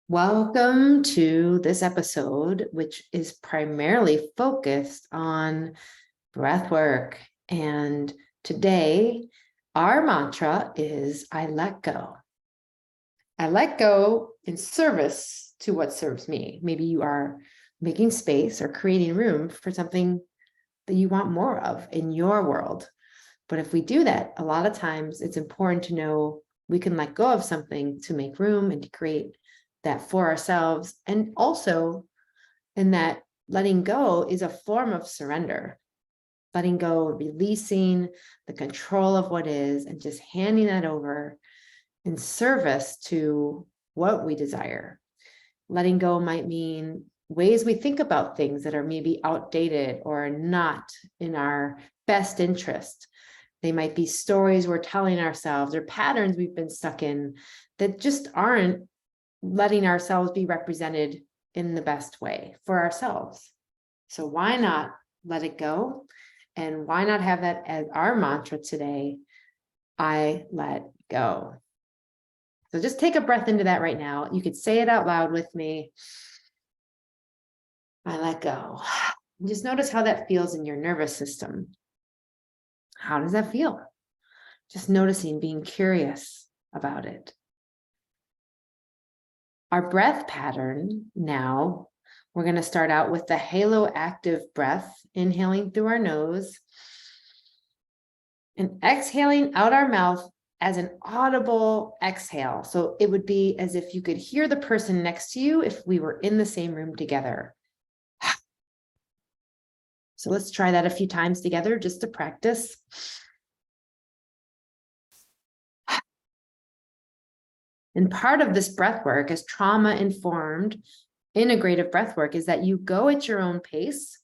Welcome to this episode, which is primarily focused on breath work. And today, our mantra is I let go. I let go in service to what serves me. Maybe you are making space or creating room for something that you want more of in your world. But if we do that, a lot of times it's important to know we can let go of something to make room and to create that for ourselves. And also in that letting go is a form of surrender, letting go, releasing the control of what is and just handing that over in service to what we desire. Letting go might mean ways we think about things that are maybe outdated or not in our best interest. They might be stories we're telling ourselves or patterns we've been stuck in that just aren't letting ourselves be represented in the best way for ourselves. So why not let it go? And why not have that as our mantra today? I let go. So just take a breath into that right now. You could say it out loud with me. I let go. And just notice how that feels in your nervous system. How does that feel? Just noticing, being curious about it. Our breath pattern now, we're going to start out with the halo active breath, inhaling through our nose and exhaling out our mouth as an audible exhale. So it would be as if you could hear the person next to you if we were in the same room together. So let's try that a few times together just to practice. And part of this breath work is trauma-informed, integrative breath work is that you go at your own pace.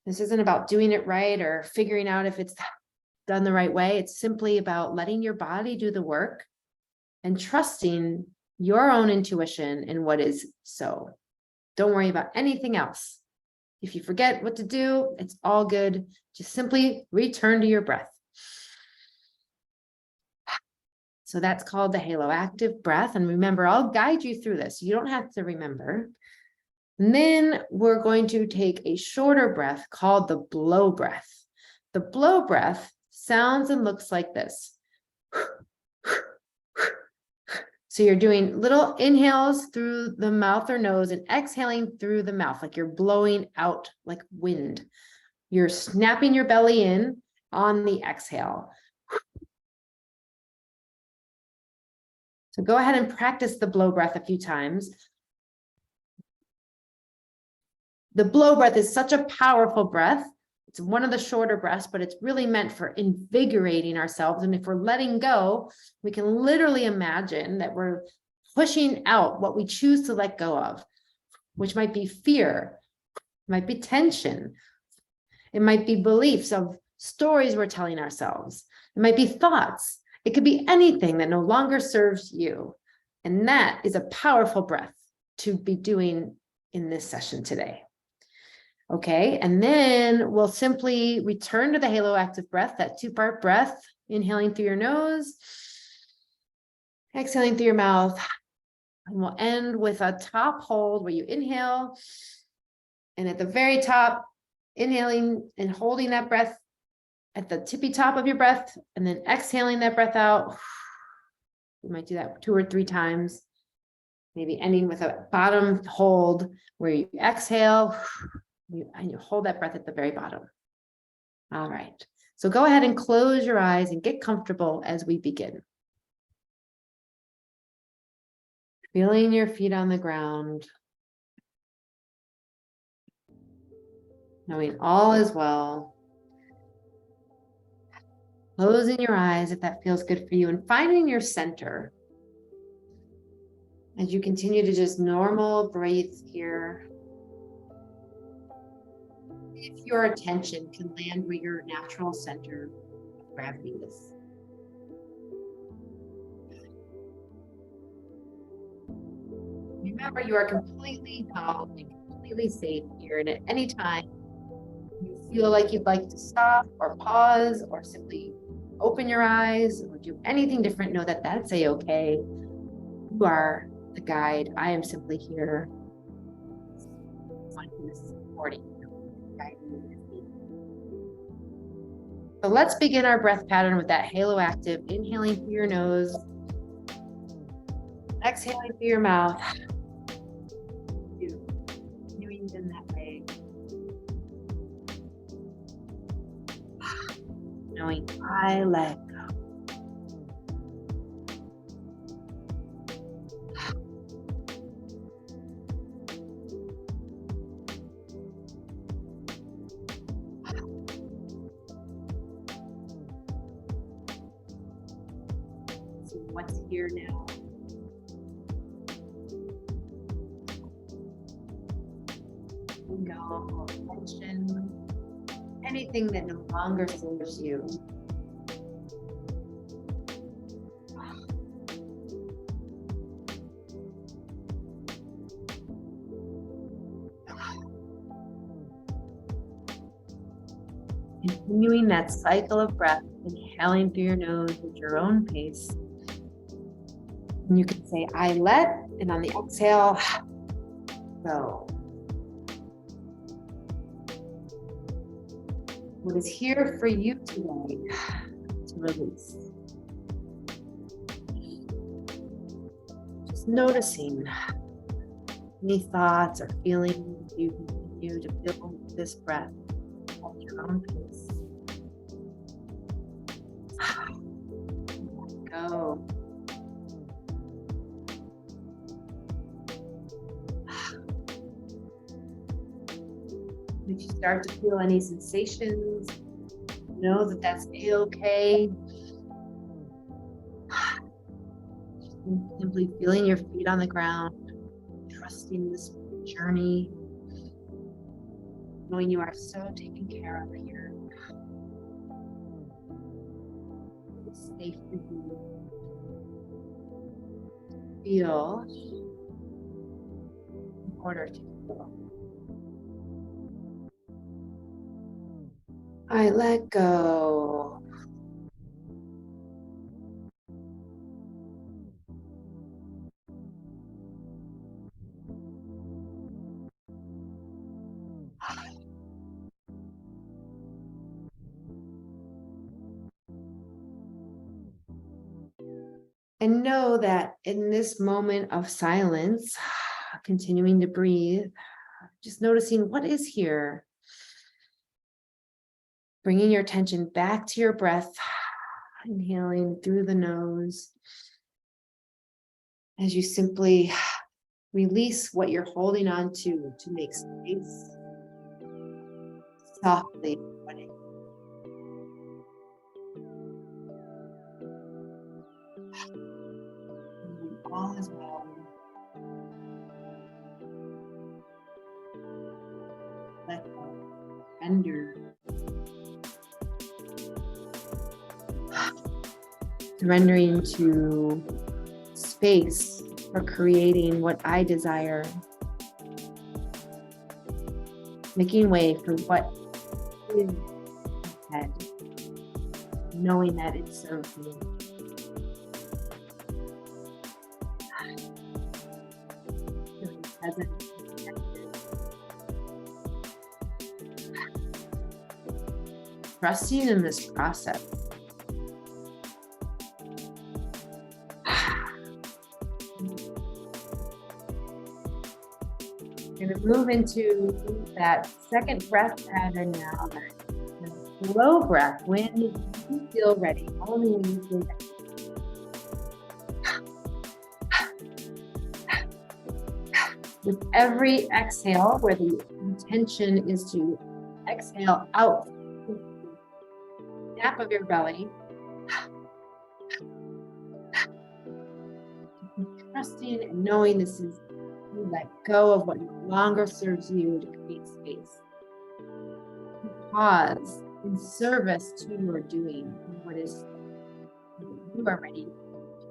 This isn't about doing it right or figuring out if it's done the right way. It's simply about letting your body do the work and trusting your own intuition in what is so. Don't worry about anything else. If you forget what to do, it's all good. Just simply return to your breath. So that's called the halo active breath. And remember, I'll guide you through this. You don't have to remember. And then we're going to take a shorter breath called the blow breath. The blow breath sounds and looks like this. So you're doing little inhales through the mouth or nose and exhaling through the mouth, like you're blowing out like wind. You're snapping your belly in on the exhale. So go ahead and practice the blow breath a few times. The blow breath is such a powerful breath. It's one of the shorter breaths, but it's really meant for invigorating ourselves. And if we're letting go, we can literally imagine that we're pushing out what we choose to let go of, which might be fear, might be tension. It might be beliefs of stories we're telling ourselves. It might be thoughts. It could be anything that no longer serves you. And that is a powerful breath to be doing in this session today. Okay, and then we'll simply return to the halo active breath, that 2-part breath, inhaling through your nose, exhaling through your mouth. And we'll end with a top hold where you inhale. And at the very top, inhaling and holding that breath at the tippy top of your breath, and then exhaling that breath out. You might do that 2 or 3 times, maybe ending with a bottom hold where you exhale and you hold that breath at the very bottom. All right, so go ahead and close your eyes and get comfortable as we begin. Feeling your feet on the ground, knowing all is well. Closing your eyes if that feels good for you and finding your center as you continue to just normal breathe here. If your attention can land where your natural center of gravity is. Remember, you are completely calm and completely safe here, and at any time you feel like you'd like to stop or pause or simply open your eyes or do anything different, know that that's a-okay. You are the guide. I am simply here, one who is supporting you, guiding you with me. So let's begin our breath pattern with that halo active, inhaling through your nose, exhaling through your mouth. Continuing in that way. Knowing I let go. So what's here now? Go, tension, anything that no longer serves you. Continuing that cycle of breath, inhaling through your nose at your own pace. And you can say, I let, and on the exhale, go. What is here for you today to release? Just noticing any thoughts or feelings you continue to feel this breath at your own pace. Let go. If you start to feel any sensations, know that that's okay. Simply feeling your feet on the ground, trusting this journey, knowing you are so taken care of here. It's safe for you. Feel in order to feel. I let go. And know that in this moment of silence, continuing to breathe, just noticing what is here. Bringing your attention back to your breath, inhaling through the nose. As you simply release what you're holding on to make space. Softly running. All is well. Let go. Surrender. Surrendering to space for creating what I desire. Making way for what is ahead. Knowing that it serves me. Feeling present. Trusting in this process. We're going to move into that second breath pattern now. The slow breath when you feel ready, only when you feel ready. With every exhale, where the intention is to exhale out the nap of your belly, trusting and knowing this is you let go of what no longer serves you to create space. You pause in service to your doing what is you are ready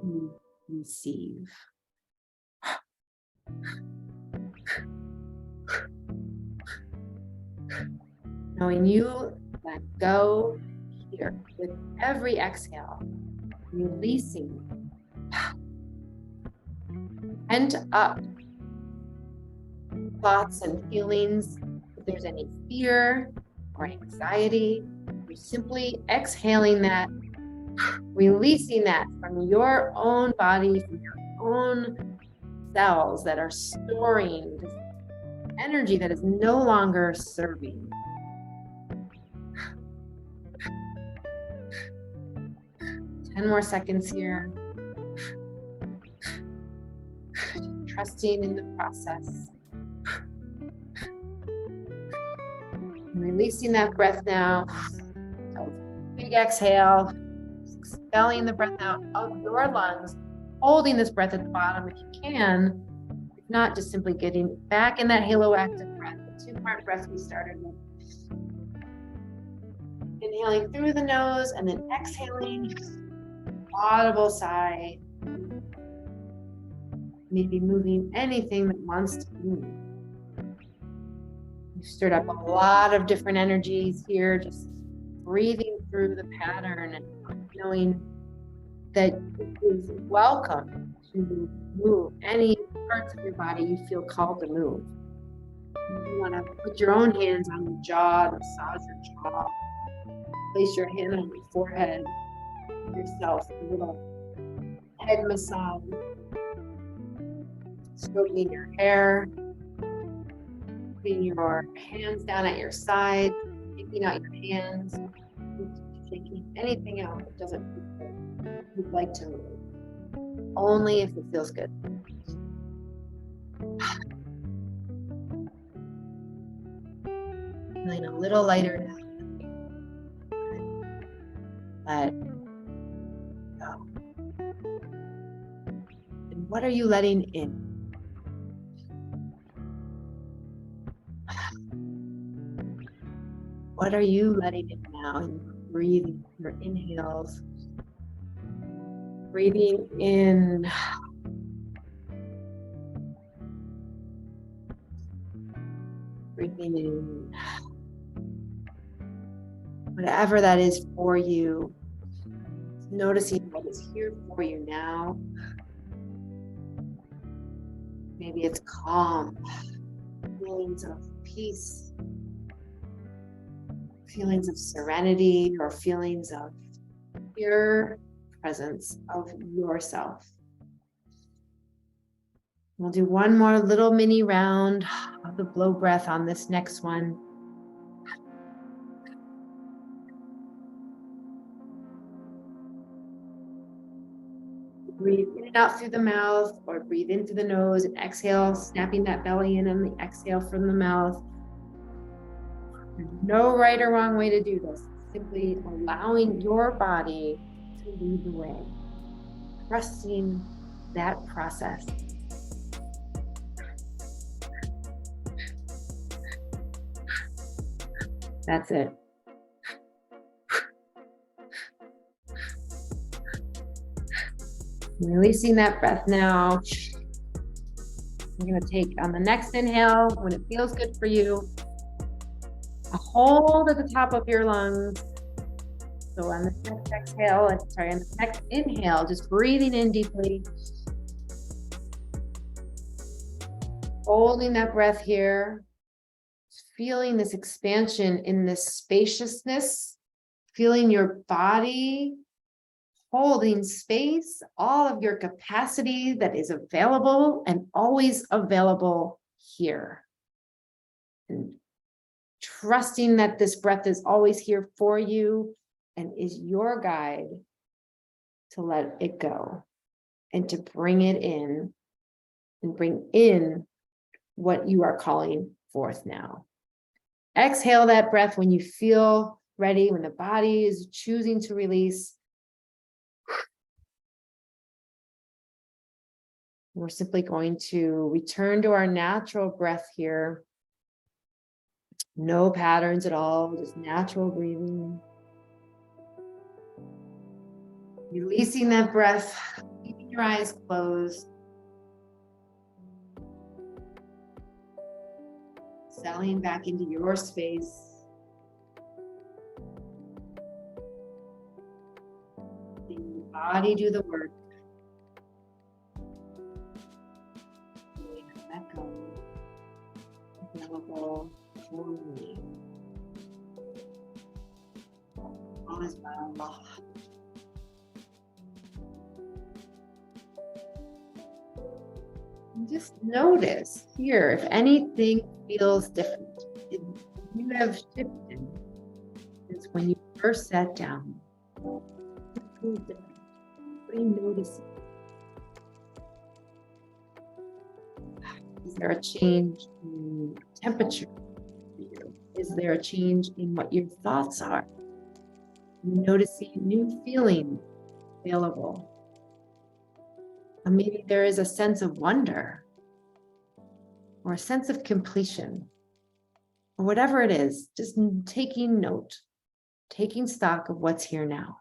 to receive. Knowing you let go here with every exhale, releasing pent up thoughts and feelings. If there's any fear or anxiety, you're simply exhaling that, releasing that from your own body, from your own cells that are storing this energy that is no longer serving. Ten more seconds here. Trusting in the process. And releasing that breath now. So big exhale. Expelling the breath out of your lungs. Holding this breath at the bottom if you can. If not, just simply getting back in that halo active breath. The two-part breath we started with. Inhaling through the nose and then exhaling. Audible sigh. Maybe moving anything that wants to move. You've stirred up a lot of different energies here, just breathing through the pattern and knowing that it is welcome to move any parts of your body you feel called to move. You want to put your own hands on your jaw, massage your jaw, place your hand on your forehead, give yourself a little head massage, stroking your hair, putting your hands down at your side, taking out your hands, shaking anything out that doesn't feel good. You'd like to move, only if it feels good. Feeling a little lighter now. Let go. And what are you letting in? What are you letting in now? And breathing your inhales. Breathing in. Breathing in. Whatever that is for you. Noticing what is here for you now. Maybe it's calm. Feelings of peace. Feelings of serenity, or feelings of pure presence of yourself. We'll do one more little mini round of the blow breath on this next one. Breathe in and out through the mouth, or breathe in through the nose and exhale, snapping that belly in on the exhale from the mouth. There's no right or wrong way to do this. Simply allowing your body to lead the way. Trusting that process. That's it. Releasing that breath now. You're going to take on the next inhale, when it feels good for you, a hold at the top of your lungs. So on the next exhale, on the next inhale, just breathing in deeply. Holding that breath here. Feeling this expansion in this spaciousness. Feeling your body holding space, all of your capacity that is available and always available here. And trusting that this breath is always here for you and is your guide to let it go and to bring it in and bring in what you are calling forth now. Exhale that breath when you feel ready, when the body is choosing to release. We're simply going to return to our natural breath here. No patterns at all, just natural breathing. Releasing that breath, keeping your eyes closed. Settling back into your space. Letting the body do the work. available for me. All is well. And just notice here if anything feels different. If you have shifted since when you first sat down. What feels different? What are you noticing? Is there a change in temperature for you? Is there a change in what your thoughts are? You noticing new feelings available? Or maybe there is a sense of wonder or a sense of completion or whatever it is, just taking note, taking stock of what's here now.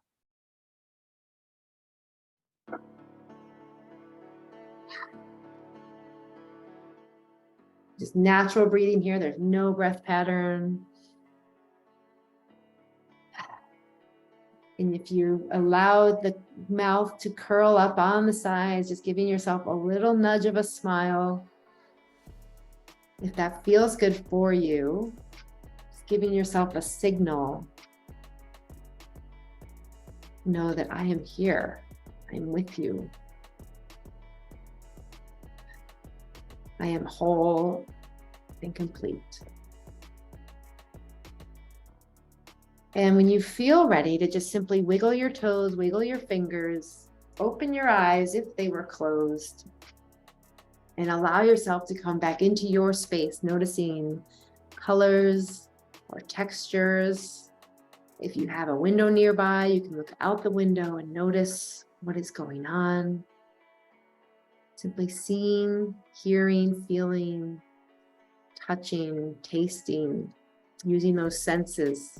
Just natural breathing here. There's no breath pattern. And if you allow the mouth to curl up on the sides, just giving yourself a little nudge of a smile. If that feels good for you, just giving yourself a signal. Know that I am here. I'm with you. I am whole and complete. And when you feel ready to just simply wiggle your toes, wiggle your fingers, open your eyes if they were closed, and allow yourself to come back into your space, noticing colors or textures. If you have a window nearby, you can look out the window and notice what is going on. Simply seeing, hearing, feeling, touching, tasting, using those senses.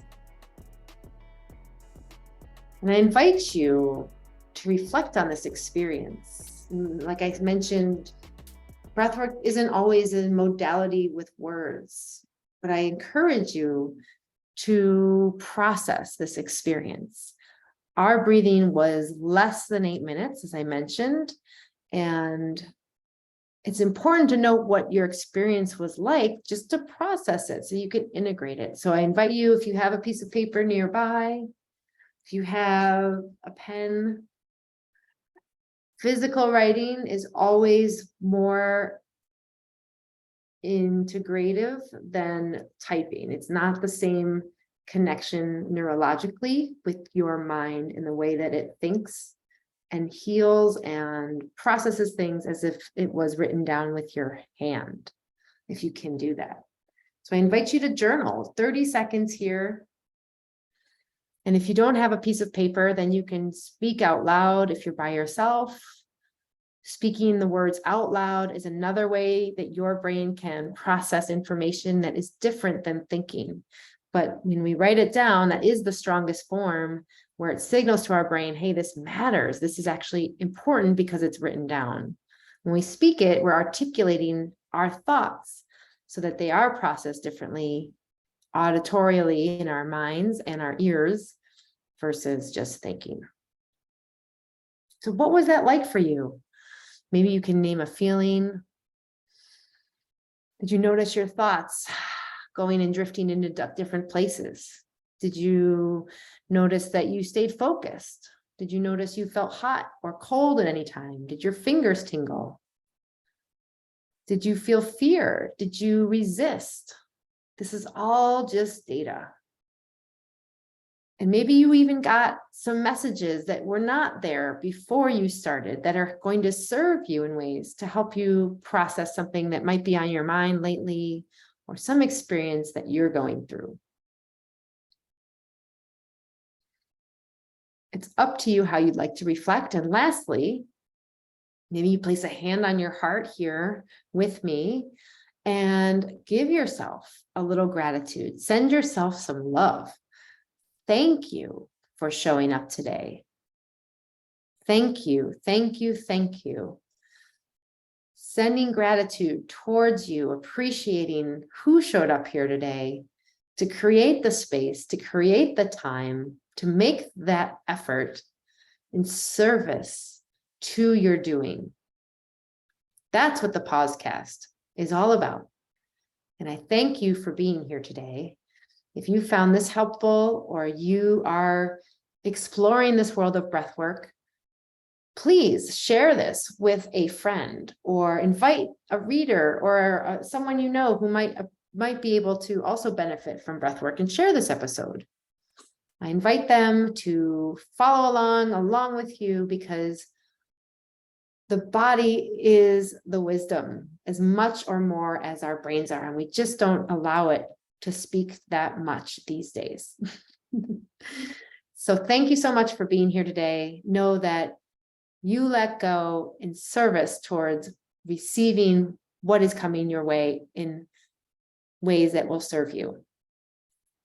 And I invite you to reflect on this experience. Like I mentioned, breathwork isn't always a modality with words, but I encourage you to process this experience. Our breathing was less than 8 minutes, as I mentioned, and it's important to know what your experience was like just to process it so you can integrate it. So I invite you, if you have a piece of paper nearby, if you have a pen, physical writing is always more integrative than typing. It's not the same connection neurologically with your mind in the way that it thinks and heals and processes things as if it was written down with your hand, if you can do that. So I invite you to journal 30 seconds here. And if you don't have a piece of paper, then you can speak out loud if you're by yourself. Speaking the words out loud is another way that your brain can process information that is different than thinking. But when we write it down, that is the strongest form where it signals to our brain, hey, this matters. This is actually important because it's written down. When we speak it, we're articulating our thoughts so that they are processed differently auditorially in our minds and our ears versus just thinking. So what was that like for you? Maybe you can name a feeling. Did you notice your thoughts going and drifting into different places? Did you notice that you stayed focused? Did you notice you felt hot or cold at any time? Did your fingers tingle? Did you feel fear? Did you resist? This is all just data. And maybe you even got some messages that were not there before you started that are going to serve you in ways to help you process something that might be on your mind lately or some experience that you're going through. It's up to you how you'd like to reflect. And lastly, maybe you place a hand on your heart here with me and give yourself a little gratitude. Send yourself some love. Thank you for showing up today. Thank you, thank you, thank you. Sending gratitude towards you, appreciating who showed up here today to create the space, to create the time, to make that effort in service to your doing. That's what the Pausecast is all about. And I thank you for being here today. If you found this helpful or you are exploring this world of breath work, please share this with a friend or invite a reader or someone you know who might be able to also benefit from breathwork, and share this episode. I invite them to follow along with you, because the body is the wisdom as much or more as our brains are, and we just don't allow it to speak that much these days. So thank you so much for being here today. Know that you let go in service towards receiving what is coming your way in ways that will serve you.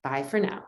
Bye for now.